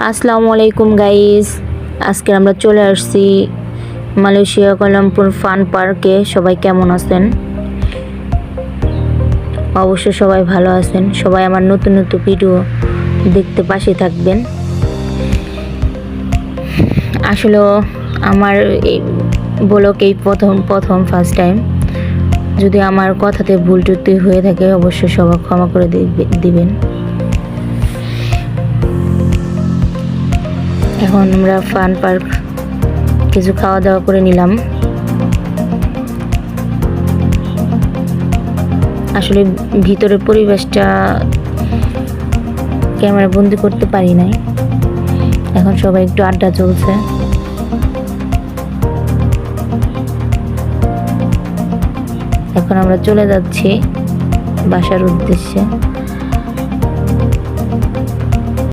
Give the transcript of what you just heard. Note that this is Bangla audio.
আসসালামু আলাইকুম গাইস, আজকে আমরা চলে আসছি মালয়েশিয়া কুয়ালালামপুর ফান পার্কে। সবাই কেমন আছেন? অবশ্যই সবাই ভালো আছেন। সবাই আমার নতুন নতুন ভিডিও দেখতে পাশে থাকবেন। আসলে আমার এই ব্লগ এই প্রথম ফার্স্ট টাইম। যদি আমার কথাতে ভুল ত্রুটি হয়ে থাকে অবশ্যই সবাই ক্ষমা করে দিবেন। এখন আমরা ফান পার্ক কিছু খাওয়া দাওয়া করে নিলাম। আসলে ভিতরের পরিবেশটা ক্যামেরা বন্দি করতে পারি নাই। এখন সবাই একটু আড্ডা চলছে। এখন আমরা চলে যাচ্ছি বাসার উদ্দেশ্যে।